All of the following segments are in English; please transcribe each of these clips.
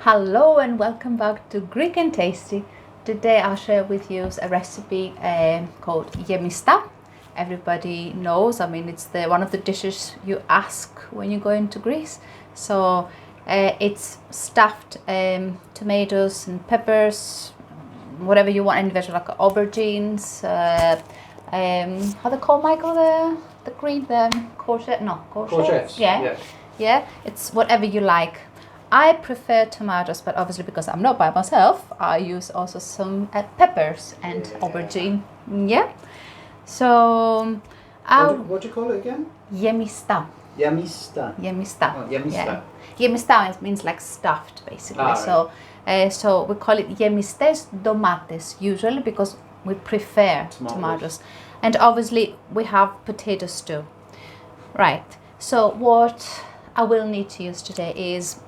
Hello and welcome back to Greek and Tasty. Today I'll share with you a recipe called Giemista. Everybody knows, it's one of the dishes you ask when you go into Greece. So it's stuffed tomatoes and peppers, whatever you want, individual, like aubergines, how they call, Michael, the green, the courgette, no, Courgettes. Yeah, it's whatever you like. I prefer tomatoes, but obviously because I'm not by myself, I use also some peppers and aubergine. Yeah. So, What do you call it again? Giemista. Giemista. Giemista. Oh, Giemista. Yeah. Giemista means like stuffed, basically. Ah, right. So we call it Giemistes tomates usually because we prefer tomatoes. And obviously we have potatoes too. Right. So what I will need to use today is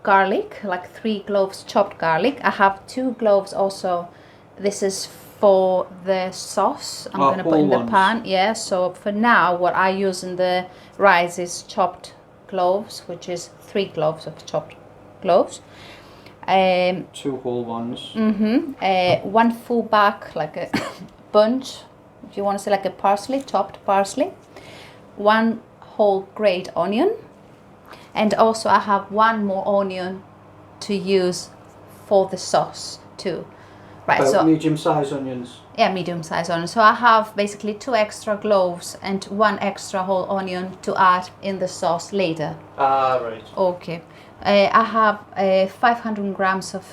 garlic, like 3 cloves chopped garlic. I have 2 cloves also. This is for the sauce I'm going to put in the pan. Yeah, so for now what I use in the rice is chopped cloves, which is 3 cloves of chopped cloves. 2 whole ones. 1 full back, like a bunch, if you want to say, like a parsley, chopped parsley. 1 whole grated onion, and also I have 1 more onion to use for the sauce too. Right, About so medium-sized onions. Yeah, medium-sized onion. So I have basically 2 extra cloves and 1 extra whole onion to add in the sauce later. Ah, right. Okay. I have 500 grams of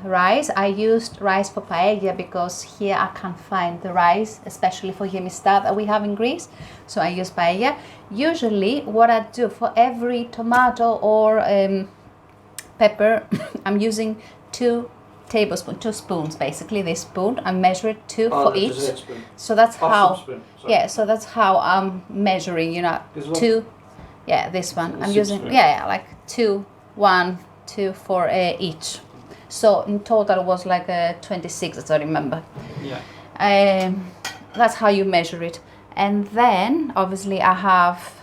rice. I used rice for paella because here I can't find the rice, especially for Giemista that we have in Greece. So I use paella. Usually what I do for every tomato or pepper, I'm using 2 spoons, basically this spoon. I measure it 2 for each. Spoon. So that's spoon, so that's how I'm measuring, 2. Yeah, this one. I'm using, spoon. like 2, 1, 2 for each. So in total it was like 26, as I remember. Yeah. That's how you measure it. And then obviously I have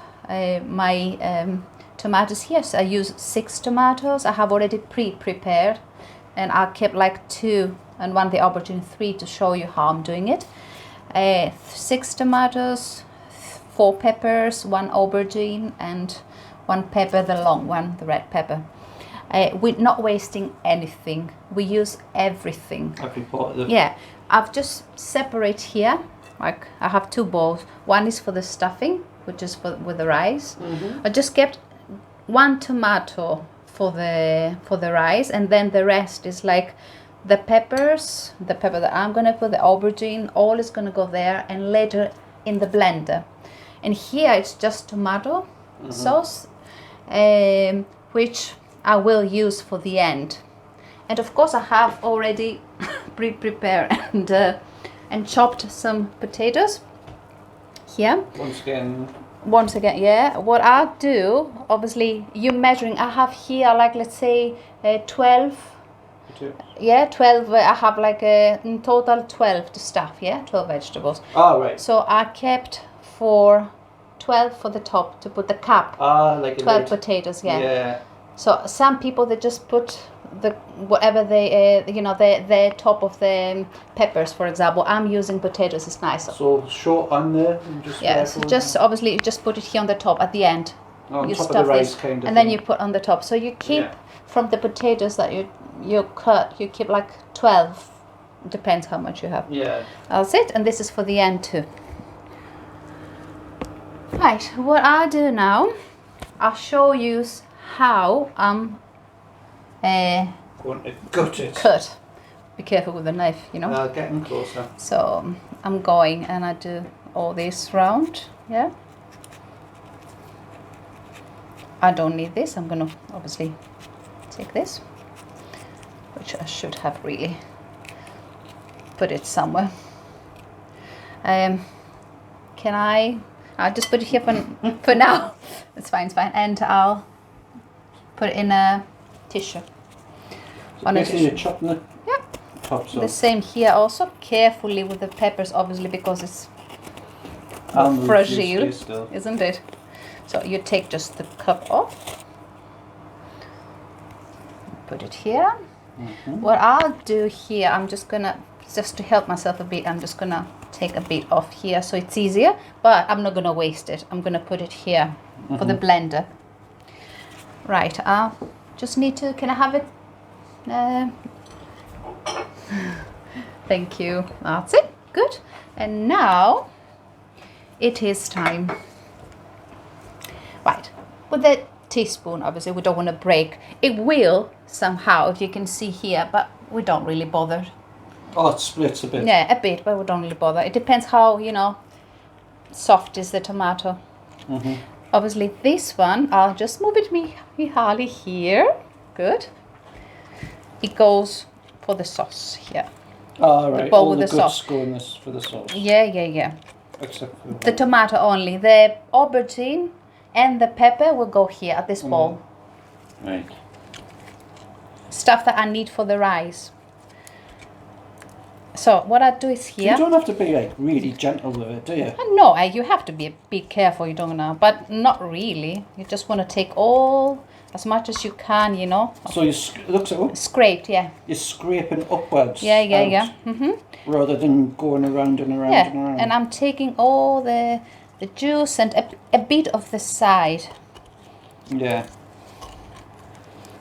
my tomatoes here. So I use 6 tomatoes. I have already pre-prepared, and I kept like 2 and 1 the aubergine, 3 to show you how I'm doing it. 6 tomatoes, 4 peppers, 1 aubergine, and 1 pepper, the long one, the red pepper. We're not wasting anything. We use everything. Every part of the... Yeah, I've just separate here. Like I have 2 bowls. 1 is for the stuffing, which is with the rice. I just kept 1 tomato for the rice, and then the rest is like the peppers, the pepper that I'm gonna put, the aubergine, all is gonna go there, and later in the blender. And here it's just tomato sauce, which I will use for the end. And of course I have already pre-prepared and chopped some potatoes here. Once again, yeah. What I do, obviously, you measuring. I have here, like, let's say 12. Yeah, 12. I have like in total 12 to stuff. Yeah, 12 vegetables. Ah, right. So I kept for 12 for the top to put the cap. Ah, like 12 potatoes. Yeah. Yeah. So some people, they just put the whatever they the top of the peppers, for example. I'm using potatoes, it's nicer. So short on there, and just so just obviously you just put it here on the top at the end. On You top stuff of the rice, this, kind of and then thing. you put on the top. So you keep from the potatoes that you cut, you keep like 12. Depends how much you have. Yeah. That's it, and this is for the end too. Right, what I do now, I'll show you how I'm Going to cut it. cut. Be careful with the knife, Getting closer. So I'm going and I do all this round. Yeah, I don't need this. I'm gonna obviously take this, which I should have really put it somewhere. Can I'll just put it here for now. It's fine, and I'll put it in a tissue. On a tissue. You're chopping it. Yeah. Top, so. The same here also. Carefully with the peppers, obviously, because it's fragile, isn't it? So you take just the cup off. put it here. What I'll do here, I'm just gonna, just to help myself a bit, I'm just gonna take a bit off here so it's easier, but I'm not gonna waste it. I'm gonna put it here for the blender. Right, just need to, can I have it? Thank you. That's it. Good. And now it is time. Right, with the teaspoon, obviously we don't want to break. It will somehow, if you can see here, but we don't really bother. Oh, it splits a bit. Yeah, a bit, but we don't really bother. It depends how, you know, soft is the tomato. Obviously this one, I'll just move it me hardly here. Good. It goes for the sauce here. Oh, right. The bowl All with the the goods sauce. go in this for the sauce. Yeah. Except for The tomato only. The aubergine and the pepper will go here at this bowl. Right. Stuff that I need for the rice. So what I do is here. You don't have to be like really gentle with it, do you? No, you have to be careful. You don't know, but not really. You just want to take all as much as you can, you know. So you looks like Scraped, yeah. you're scraping upwards. Yeah. Rather than going around and around Yeah, and around. and I'm taking all the juice and a bit of the side. Yeah.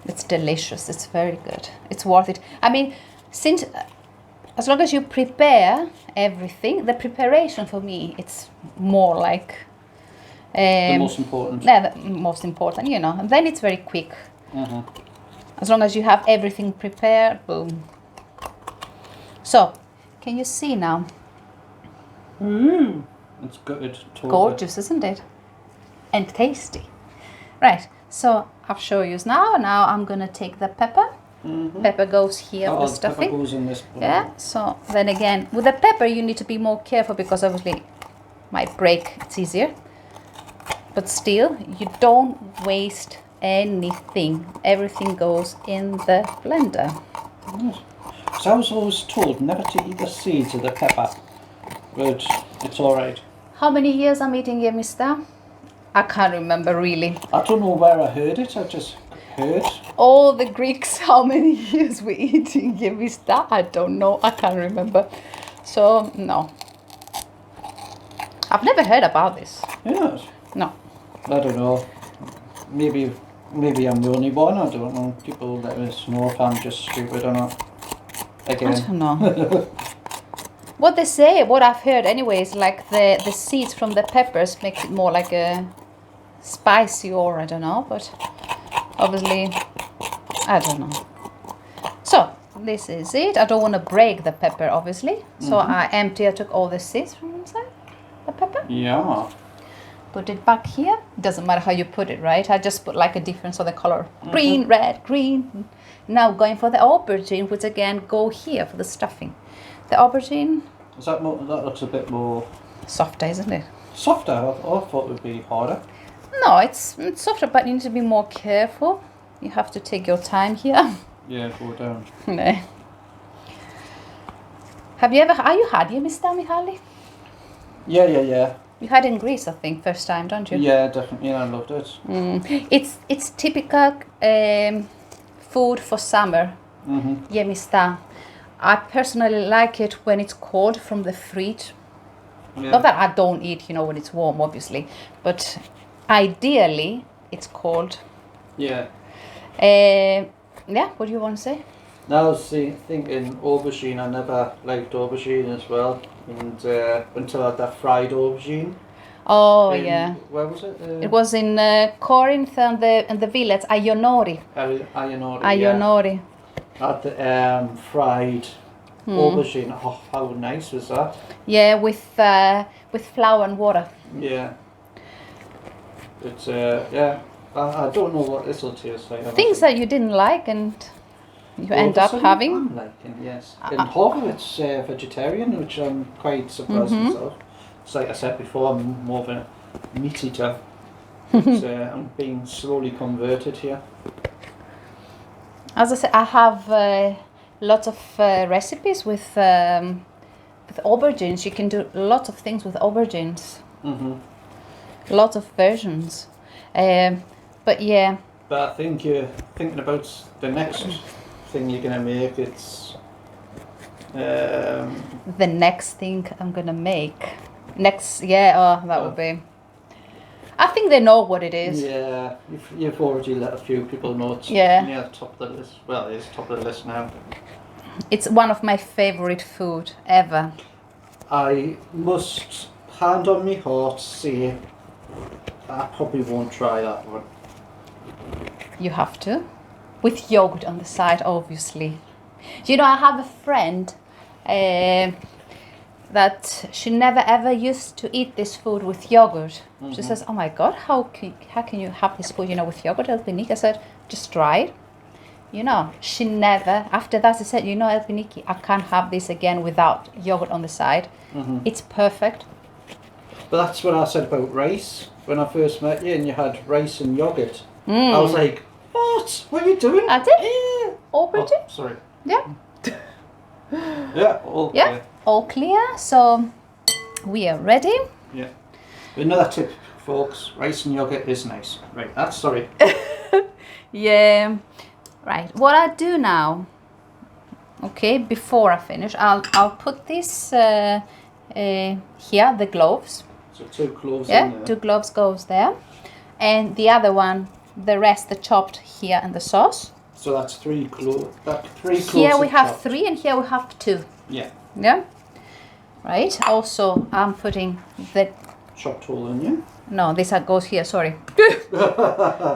It's delicious. It's very good. It's worth it. I mean, since as long as you prepare everything, the preparation for me, it's more like The most important. yeah, the most important, you know. And then it's very quick. As long as you have everything prepared, boom. So, can you see now? It's good. Totally. Gorgeous, isn't it? And tasty. Right. So I've shown you now. Now I'm gonna take the pepper. Pepper goes here with the The stuffing. pepper goes in this bowl. Yeah. So then again, with the pepper, you need to be more careful because obviously, might break. It's easier. But still, you don't waste anything. Everything goes in the blender. So I was always told never to eat the seeds of the pepper, but it's all right. How many years I'm eating Giemista? I can't remember really. I don't know where I heard it. I just heard. All the Greeks, how many years we eating Giemista? I don't know. I can't remember. So no, I've never heard about this. Yes. No. I don't know. Maybe I'm the only one. I don't know. People let us know if I'm just stupid or not. Again. I don't know. What they say, what I've heard anyway, is like the seeds from the peppers makes it more like a spicy, or I don't know, but obviously I don't know. So this is it. I don't want to break the pepper, obviously. So I took all the seeds from inside the pepper. Yeah. Put it back here. It doesn't matter how you put it, right? I just put like a difference of the color. Green, red, green. Now going for the aubergine, which again go here for the stuffing. The aubergine. Is that more? That looks a bit more Softer, isn't it? softer. I thought it would be harder. No, it's softer, but you need to be more careful. You have to take your time here. Yeah, go down. No. Have you had Giemista, Mihaly? Yeah. You had it in Greece, I think, first time, don't you? Yeah, definitely. Yeah, I loved it. It's typical food for summer. Giemista. I personally like it when it's cold from the fridge. Yeah. Not that I don't eat, when it's warm, obviously, but ideally it's cold. Yeah. Yeah, what do you want to say? Now I was thinking aubergine. I never liked aubergine as well, and until I had that fried aubergine. Oh, in, yeah. Where was it? It was in Corinth and the village, Ionori. Ionori. Ionori. Had the fried aubergine. Oh, how nice was that? Yeah, with flour and water. Yeah. It's yeah. I don't know what this will taste like. Things that you didn't like and you end up having. I'm liking, yes. And half of it's vegetarian, which I'm quite surprised myself. It's like I said before, I'm more of a meat eater. But, I'm being slowly converted here. As I said, I have lots of recipes with aubergines. You can do lots of things with aubergines. Lots of versions. But yeah. But I think you're thinking about the next thing you're going to make. It's the next thing I'm gonna make. Next, yeah. Oh, that would be. I think they know what it is. Yeah, you've already let a few people know it's Yeah. near the top of the list. Well, it is top of the list now. It's one of my favorite food ever. I must, hand on my heart, say I probably won't try that one. You have to, with yogurt on the side, obviously. You know, I have a friend that she never ever used to eat this food with yogurt. She says, "Oh my God, how can you have this food, you know, with yogurt, Elpiniki?" I said, "Just try it." You know, she never. After that, she said, "You know, Elpiniki, I can't have this again without yogurt on the side. It's perfect." But that's what I said about rice when I first met you, and you had rice and yogurt. I was like, "What? What are you doing?" That's it. Yeah. All pretty. Oh, sorry. Yeah. Yeah. All Yeah. All clear. So we are ready. Yeah. Another tip, folks: rice and yogurt is nice. Right. That's sorry. Yeah. Right. What I do now? Okay. Before I finish, I'll put this here. The cloves. So 2 cloves in Yeah. there. 2 cloves goes there, and the other one, the rest, the chopped here in the sauce. So that's 3 cloves. Three cloves. Here we have chopped. 3, and here we have 2. Yeah. Yeah. Right. Also, I'm putting the. Chopped whole onion. No, this goes here. Sorry.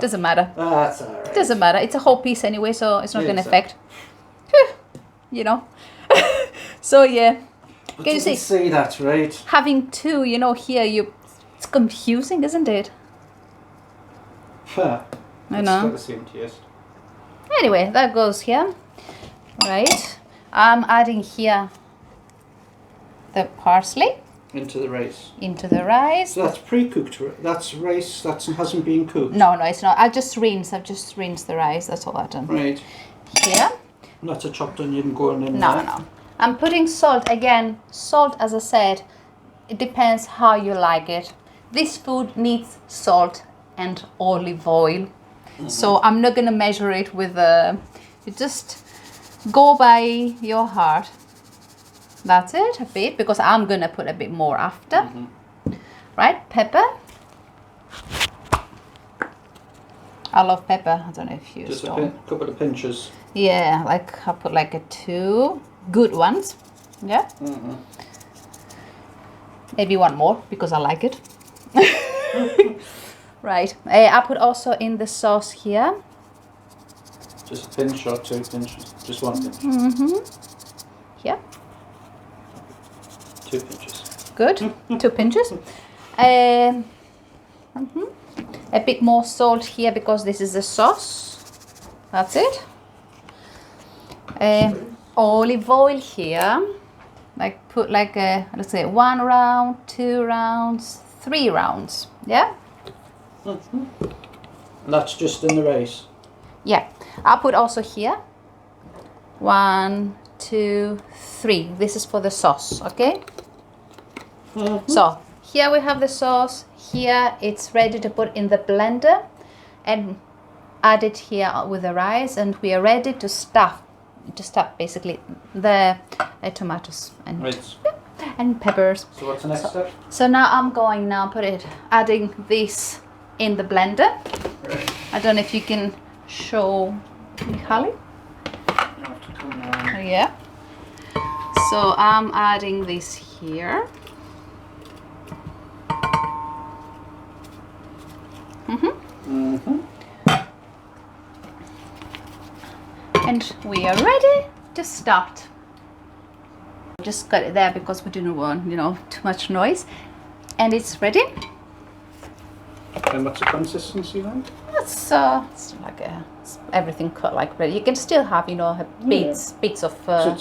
Doesn't matter. That's alright. Doesn't matter. It's a whole piece anyway, so it's not Yeah, going to exactly. affect. You know. So yeah. But Can you you see that, right? Having 2, you know, here it's confusing, isn't it? I I know. It's got the same taste. Anyway, that goes here. Right. I'm adding here the parsley Into the rice. into the rice. So that's pre-cooked. That's rice that hasn't been cooked. No, it's not. I've just rinsed the rice. That's all I've done. Right. Here. Not a chopped onion going in No, there. no. I'm putting salt again. Salt, as I said, it depends how you like it. This food needs salt and olive oil. So I'm not gonna measure it with you just go by your heart. That's it, a bit, because I'm gonna put a bit more after. Right, pepper. I love pepper. I don't know if you Just saw. a couple of pinches. Yeah, like I put like a 2 good ones. Yeah. Maybe 1 more because I like it. Right. I put also in the sauce here. Just a pinch or 2 pinches. Just 1 pinch. Here. 2 pinches. Good. 2 pinches. A bit more salt here because this is the sauce. That's it. Olive oil here. Like put like let's say 1 round, 2 rounds, 3 rounds. Yeah. And that's just in the rice. Yeah. I'll put also here 1, 2, 3. This is for the sauce. Okay. So here we have the sauce. Here it's ready to put in the blender and add it here with the rice, and we are ready to stuff basically the tomatoes and Right. and peppers. So what's the next step? So now I'm going adding this in the blender. I don't know if you can show Michali. You have to come down. Yeah. So I'm adding this here. And we are ready to start. Just got it there because we didn't want, too much noise. And it's ready. And what's the consistency then? It's like everything cut like ready. You can still have, bits of. So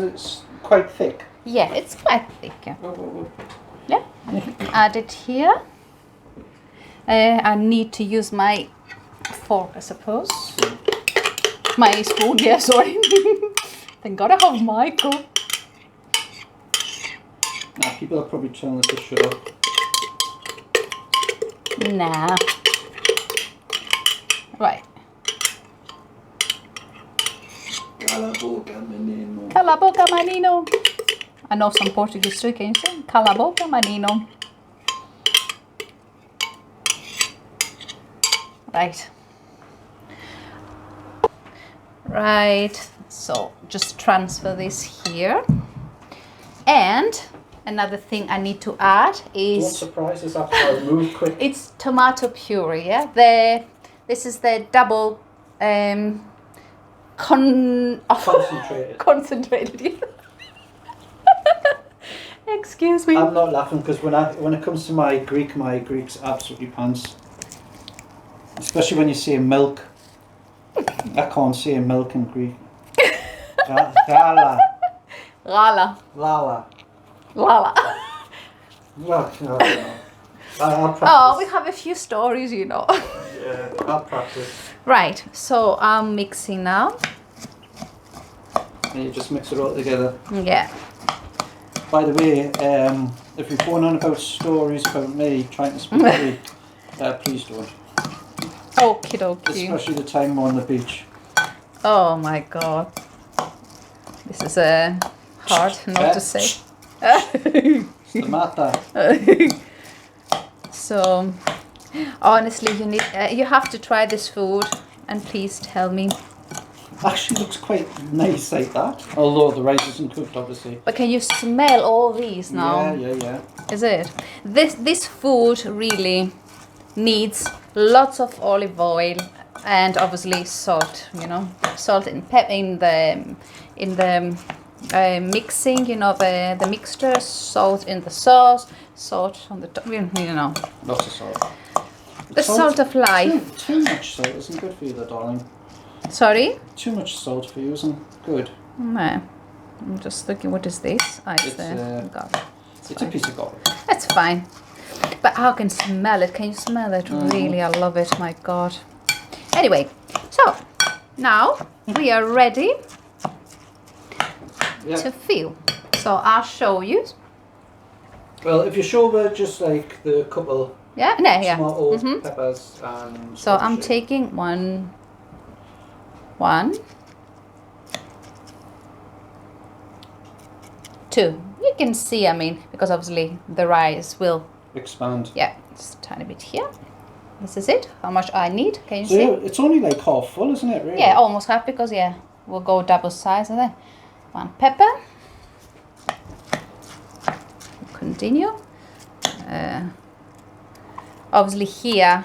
it's quite thick. Yeah, it's quite thick. Yeah. Oh. Yeah. Add it here. I need to use my fork, I suppose. My spoon, yeah, sorry. Thank God I have Michael. Now people are probably telling us to shut up. Nah. Right. Cala a boca, menino. Cala a boca, menino. I know some Portuguese too, can you say? Cala a boca, menino. Right. Right. So just transfer this here. And another thing I need to add is... Don't surprise us after I move quick. It's tomato puree, yeah? This is the double Concentrated. concentrated. Excuse me. I'm not laughing because when it comes to my Greek's absolutely pants. Especially when you say milk. I can't say milk in Greek. Gala. Lala. Lala. Lala. Well, no. I'll practice. Oh, we have a few stories, you know. Yeah, I'll practice. Right, so I'm mixing now. And you just mix it all together. Yeah. By the way, if you're going on about stories about me trying to speak Greek, please don't. Okie dokie. Especially the time we're on the beach. Oh my god. This is hard not to say. The matter. So, honestly, you have to try this food and please tell me. Actually looks quite nice like that. Although the rice isn't cooked, obviously. But can you smell all these now? Yeah. Is it? This food really needs lots of olive oil and obviously salt. You know, salt and pepper in the mixing. You know, the mixture. Salt in the sauce. Salt on the top. You know. Lots of salt. The salt of life. Too much salt isn't good for you, though, darling. Sorry? Too much salt for you isn't good. No. I'm just looking, what is this? Ah, it's garlic. It's a piece of garlic. That's fine. But I can smell it. Can you smell it? Really, I love it. My God. Anyway, so now we are ready to fill. So I'll show you. Well, if you show her just like the couple small old peppers and... So I'm taking one, two. You can see, I mean, because obviously the rice will expand. Yeah, just a tiny bit here. This is it. How much I need? Can you see? It's only like half full, isn't it? Really? Yeah, almost half because we'll go double size. And then one pepper. Continue. Obviously here,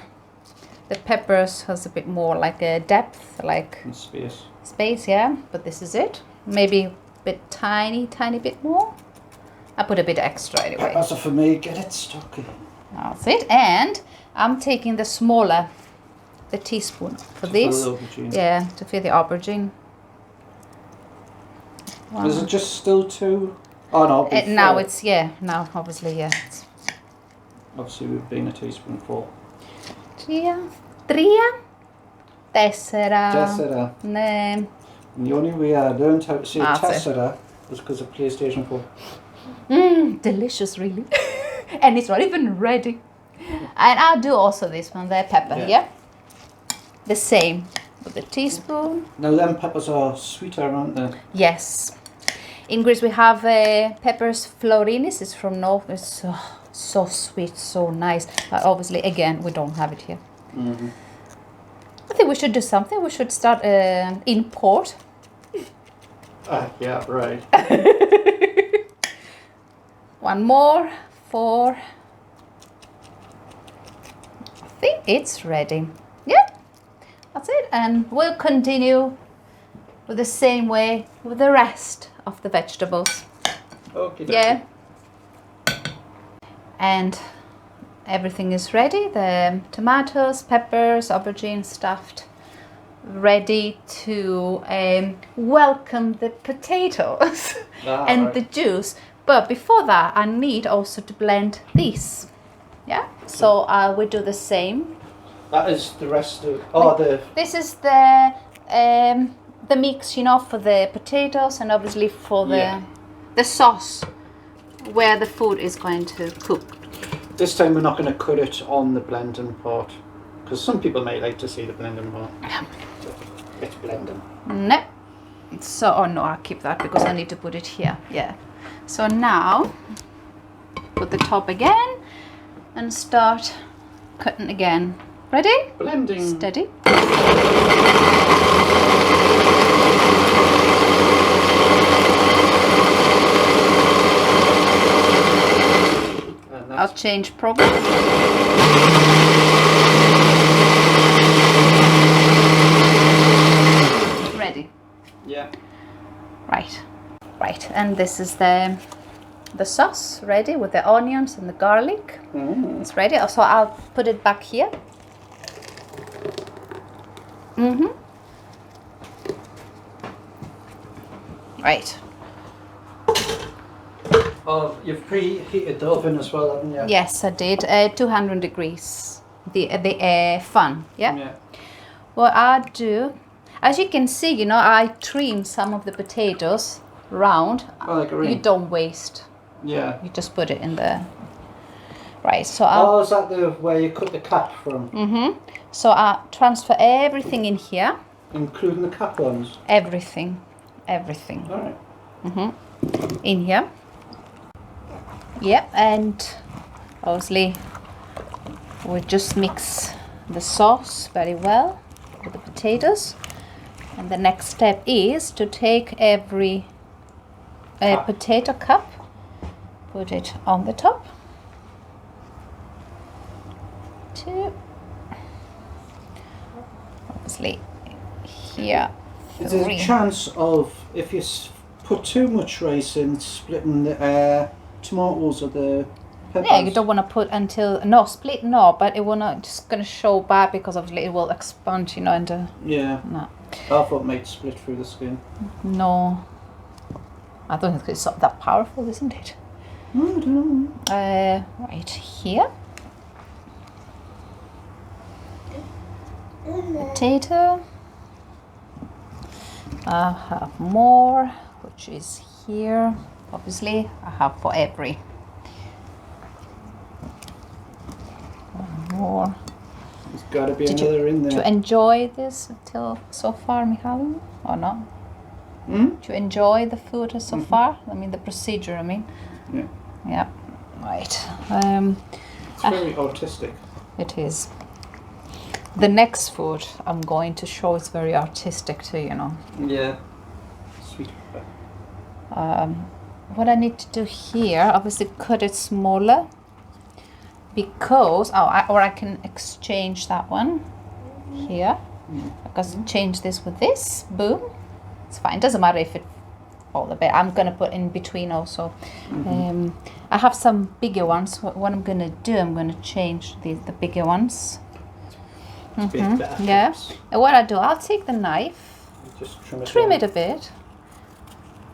the peppers has a bit more like a depth, like and space. Space, yeah. But this is it. Maybe a bit tiny bit more. I put a bit extra anyway. Peppers are for me. Get it stuck. That's it. And I'm taking the smaller, the teaspoon for this. Fill the aubergine. Yeah, to fill the aubergine. One. Is it just still two? Oh no. Now it's now obviously it's obviously we've been a teaspoonful. Tria, tessera. And the only way I learned how to say tessera was because of PlayStation 4. Delicious, really. And it's not even ready. And I'll do also this one, the pepper, yeah? The same with a teaspoon. Now them peppers are sweeter, aren't they? Yes. In Greece we have peppers florinis. It's from North. It's so sweet, so nice. But obviously, again, we don't have it here. Mm-hmm. I think we should do something. We should start import. Yeah, right. One more for... I think it's ready. Yeah, that's it. And we'll continue with the same way with the rest of the vegetables. Okay. Yeah. And everything is ready. The tomatoes, peppers, aubergine stuffed, ready to welcome the potatoes and the juice. But before that, I need also to blend these. Yeah. So we do the same. That is the rest of. This is the mix, you know, for the potatoes and obviously for the sauce where the food is going to cook. This time we're not going to cut it on the blending part because some people might like to see the blending part. It's blending. No, So, oh no, I'll keep that because I need to put it here. Yeah. So now, put the top again and start cutting again. Ready? Blending. Steady. I'll change program. Ready? Yeah. Right. Right. And this is the sauce ready with the onions and the garlic. It's ready. So I'll put it back here. Right. Oh, you've preheated the oven as well, haven't you? Yes, I did. 200 degrees. The fan. Yeah. What I do, as you can see, you know, I trim some of the potatoes round. Oh, like a ring. You don't waste. Yeah. You just put it in the. Right. So I'll. Oh, is that the where you cut the cap from? So I transfer everything in here. Including the cap ones. Everything. All right. In here. Yeah, and obviously we just mix the sauce very well with the potatoes. And the next step is to take every potato cup, put it on the top. 2. Obviously here. Is there a chance of, if you put too much rice in, splitting the tomatoes or the peppers? Yeah, you don't want to put until split but it will not just gonna show bad because obviously it will expand, you know, into no. I thought it might split through the skin. No, I don't think it's that powerful, isn't it? I don't know. Right here, potato. I have more, which is here. Obviously, I have for every. One more. There's got to be another in there. Do you enjoy this till so far, Michal, or not? Do you enjoy the food so far? I mean, the procedure. I mean. Yeah. Yeah. Right. It's very artistic. It is. The next food I'm going to show is very artistic too, you know. Yeah. Sweet pepper. What I need to do here, obviously cut it smaller because, or I can exchange that one here. Because change this with this, boom. It's fine, doesn't matter if it all the bit. I'm gonna put in between also. I have some bigger ones. What I'm gonna do, I'm gonna change the bigger ones. Yeah. And what I do, I'll take the knife, just trim it a bit,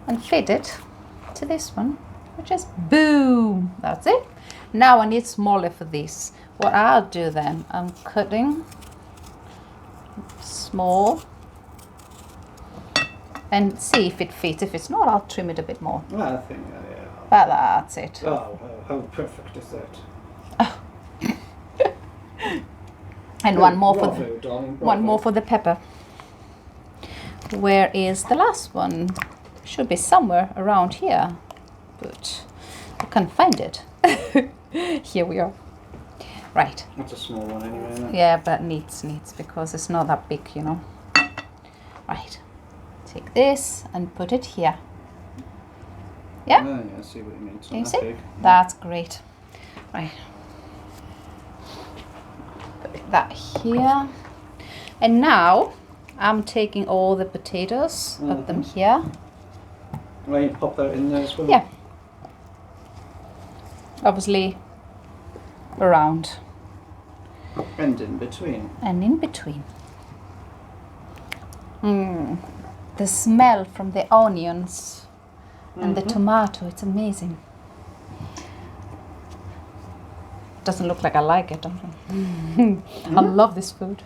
and fit it to this one, which is boom. That's it. Now I need smaller for this. What I'll do then, I'm cutting small and see if it fits. If it's not, I'll trim it a bit more. I think, But that's it. Oh, how perfect is that? And one more for the pepper. Where is the last one? Should be somewhere around here, but I can't find it. Here we are. Right. That's a small one anyway, isn't it? Yeah, but needs because it's not that big, you know. Right. Take this and put it here. Yeah. Oh, yeah, I see what you mean. Can you see? Big. That's great. Right. Put that here. And now I'm taking all the potatoes, put them here. Well, you pop that in there as well? Yeah. Obviously around. And in between. And in between. The smell from the onions and the tomato, it's amazing. Doesn't look like I like it, don't it? I love this food.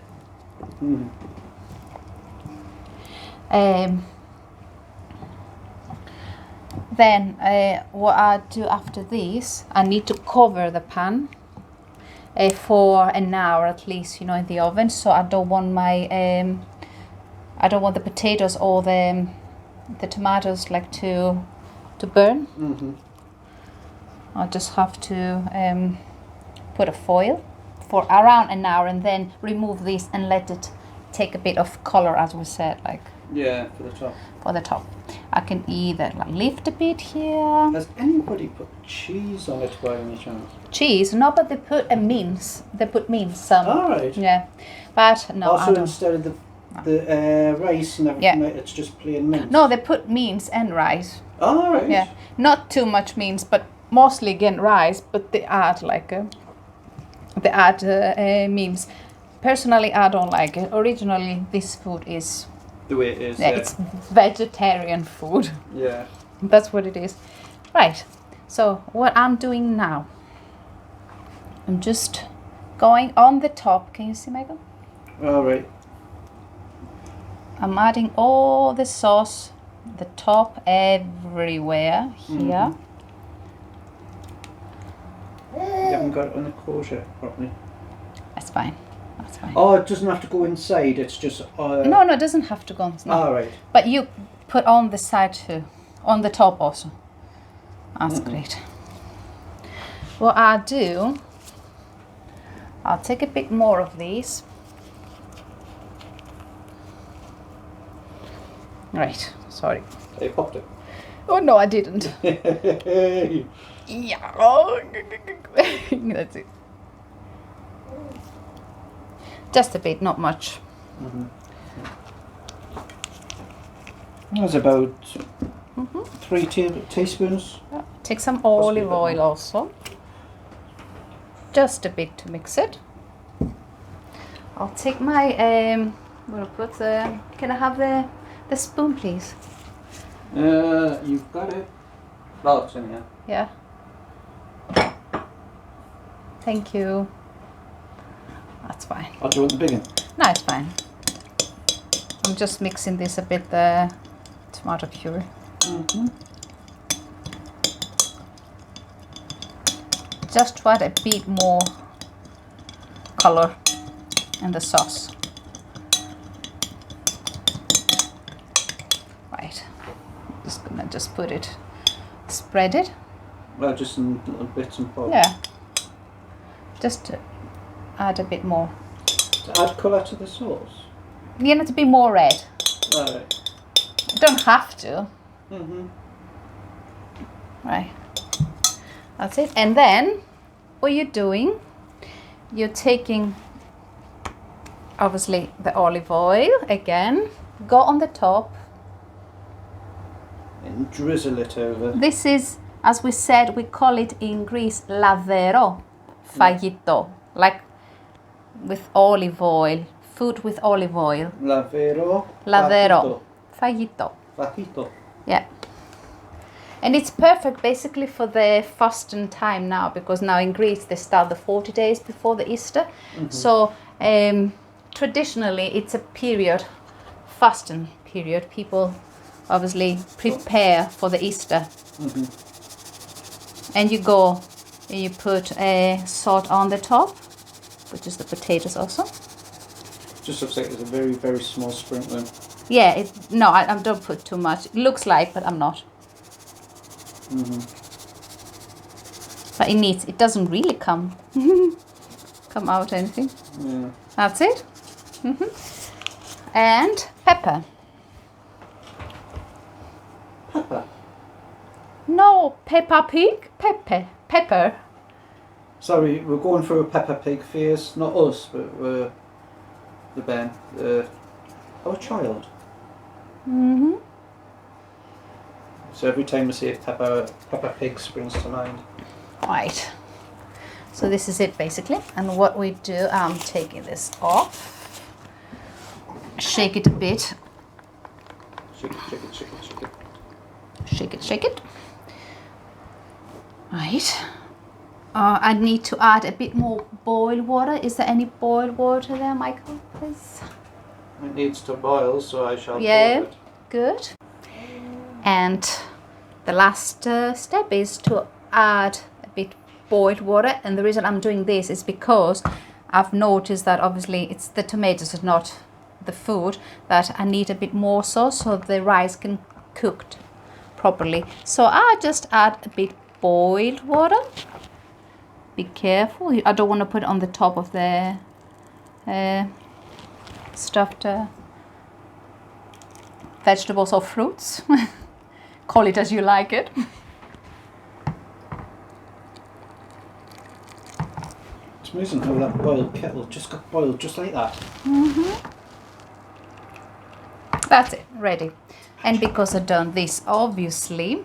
Then what I do after this, I need to cover the pan for an hour at least, you know, in the oven. So I don't want my I don't want the potatoes or the the tomatoes like to burn. Mm-hmm. I'll just have to put a foil for around an hour and then remove this and let it take a bit of color, as we said, like Yeah, for the top. for the top. I can either like lift a bit here. Has anybody put cheese on it by any chance? Cheese, no, but they put a mince. They put mince some. All right. Yeah, but no. I Also, don't. instead of the rice and everything, it's just plain mince. No, they put mince and rice. All right. Yeah, not too much mince, but mostly again rice. But they add mince. Personally, I don't like it. Originally, this food is The way it is. yeah, it's vegetarian food. Yeah. That's what it is. Right. So what I'm doing now, I'm just going on the top. Can you see, Michael? All right. I'm adding all the sauce, the top everywhere here. You haven't got it on the kosher properly. That's fine. That's fine. Oh, it doesn't have to go inside. It's just. No, it doesn't have to go. No. All right. But you put on the side too, on the top also. That's great. What I'll do, I'll take a bit more of these. Right, sorry. They popped it. Oh no, I didn't. Yeah. Oh, that's it. Just a bit, not much. That's about 3 teaspoons. Take some olive oil also. Just a bit to mix it. I'll take my we'll put the. Can I have the spoon, please? You've got it. Oh, it's in here. Yeah. Thank you. That's fine. Oh, do you want the big one? No, it's fine. I'm just mixing this a bit, the tomato puree. Just to add a bit more color in the sauce. Right. Just gonna put it, spread it. Well, just in little bits and bobs. Yeah. Just to add a bit more. To add colour to the sauce. You need to be more red. Right. You don't have to. Right. That's it. And then what you're doing, you're taking obviously the olive oil again, go on the top. And drizzle it over. This is, as we said, we call it in Greece lavero, fagito, like with olive oil, food with olive oil. Lavero. Lavero, fagito. Fajito. Yeah. And it's perfect basically for the fasting time now, because now in Greece they start the 40 days before the Easter. So traditionally it's a period, fasting period. People obviously prepare for the Easter. And you go and you put salt on the top, which is the potatoes also. Just looks like there's a very, very small sprinkling. Yeah, I don't put too much. It looks like, but I'm not. But it doesn't really come out anything. Yeah. That's it. And pepper. Pepper. No, Peppa Pig. Pepper. Sorry, we're going through a Peppa Pig phase. Not us, but we're the band. Our child. So every time we say Peppa Pig springs to mind. Right. So this is it basically. And what we do, I'm taking this off. Shake it a bit. Shake it, shake it, shake it, shake it. Shake it, shake it. Right. I need to add a bit more boiled water. Is there any boiled water there, Michael, please? It needs to boil, so I shall boil it. Good. And the last step is to add a bit boiled water. And the reason I'm doing this is because I've noticed that obviously it's the tomatoes, not the food, that I need a bit more sauce so the rice can cooked properly. So I just add a bit boiled water. Be careful. I don't want to put it on the top of the stuffed vegetables or fruits. Call it as you like it. It's amazing how that boiled kettle just got boiled just like that. That's it, ready. And because I've done this, obviously,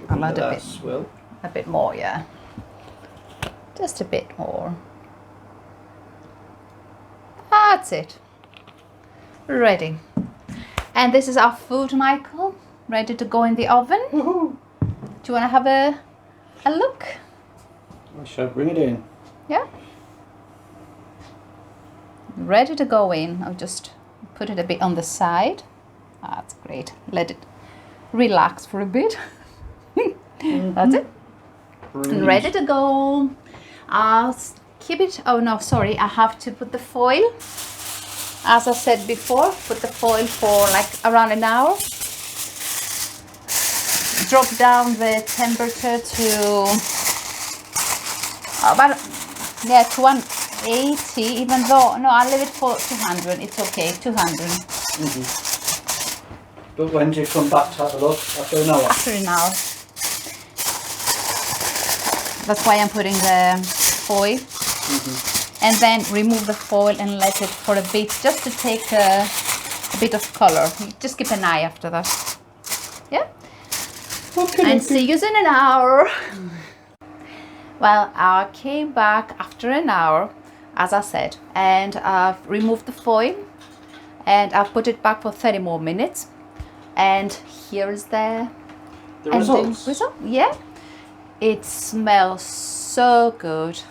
I'll add a bit more, yeah. Just a bit more. That's it. Ready. And this is our food, Michael. Ready to go in the oven. Woohoo! Do you want to have a look? I shall bring it in. Yeah. Ready to go in. I'll just put it a bit on the side. That's great. Let it relax for a bit. That's it. Brilliant. Ready to go. I'll keep it. Oh no, sorry. I have to put the foil. As I said before, put the foil for like around an hour. Drop down the temperature to about 180. Even though no, I'll leave it for 200. It's okay, 200. But when do you come back to have a look? After an hour? After an hour. That's why I'm putting the foil. And then remove the foil and let it for a bit, just to take a bit of color. Just keep an eye after that. Yeah? Okay. And see you in an hour. Well, I came back after an hour, as I said, and I've removed the foil and I've put it back for 30 more minutes. And here is the results. Yeah. It smells so good.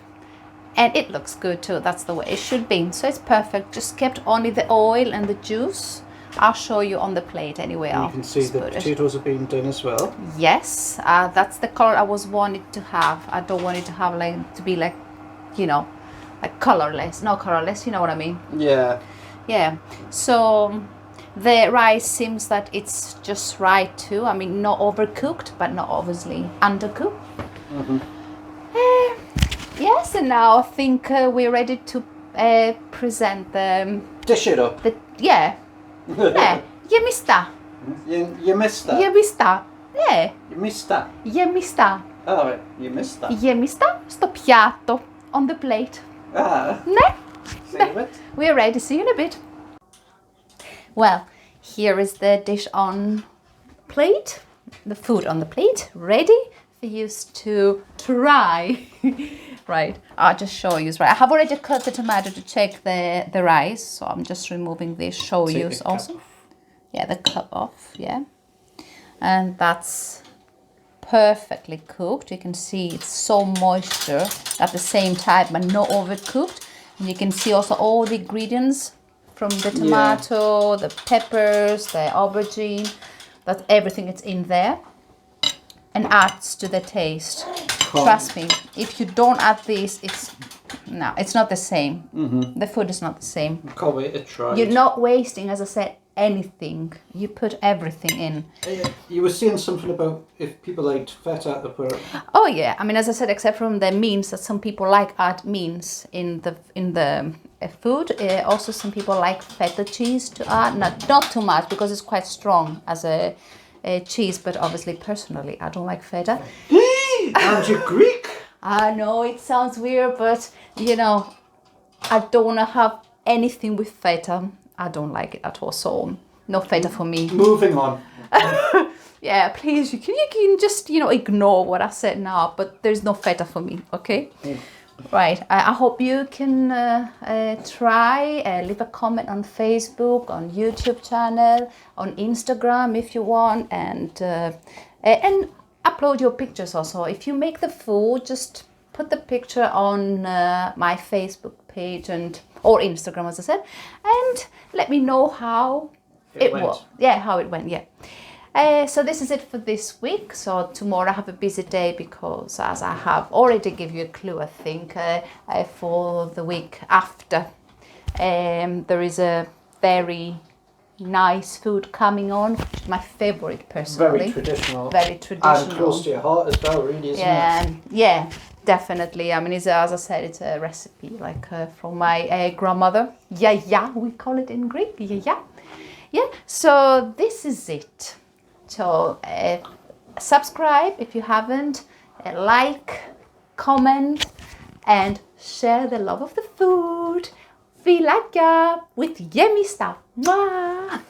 And it looks good too. That's the way it should be. So it's perfect. Just kept only the oil and the juice. I'll show you on the plate anyway. And you can see the potatoes are being done as well. Yes, that's the color I was wanted to have. I don't want it to have to be like, you know, like colorless. No colorless. You know what I mean? Yeah. Yeah. So the rice seems that it's just right too. I mean, not overcooked, but not obviously undercooked. Yes, and now I think we're ready to present the... Dish it up. Yeah. Yeah. Giemista. Giemista. Giemista. Yeah. Giemista. Giemista. Oh, Giemista. Giemista. Sto piatto on the plate. Ah. Ne? Save it. We're ready. See you in a bit. Well, here is the dish on plate. The food on the plate. Ready for you to try. Right, I'll just show you. Right, I have already cut the tomato to check the rice, so I'm just removing this. Show you also. Yeah, the cup off. Yeah, and that's perfectly cooked. You can see it's so moisture at the same time, but not overcooked. And you can see also all the ingredients from the tomato, the peppers, the aubergine. That's everything. It's in there, and adds to the taste. Trust me, if you don't add this, it's not the same. The food is not the same. Can't wait to try. You're not wasting, as I said, anything. You put everything in. You were saying something about if people liked feta to put. Oh yeah, I mean, as I said, except from the means that some people like add means in the food. Also, some people like feta cheese to add. Not too much because it's quite strong as a cheese. But obviously, personally, I don't like feta. And you're Greek. I know it sounds weird, but you know, I don't want to have anything with feta. I don't like it at all, so no feta for me. Moving on. Yeah, please, you can just, you know, ignore what I said now, but there's no feta for me, okay? Right, I hope you can try, leave a comment on Facebook, on YouTube channel, on Instagram if you want, and upload your pictures also. If you make the food, just put the picture on my Facebook page or Instagram, as I said, and let me know how it was. Yeah, how it went. Yeah. So this is it for this week. So tomorrow I have a busy day because, as I have already given you a clue, I think for the week after, there is a very nice food coming on. My favorite personally. Very traditional. Very traditional. And close to your heart as well, really, isn't it? Yeah, definitely. I mean, it's as I said, it's a recipe like from my grandmother. Yeah, we call it in Greek. Yeah. So this is it. So subscribe if you haven't. Like, comment, and share the love of the food. Φιλάκια with Giemista. Mwah!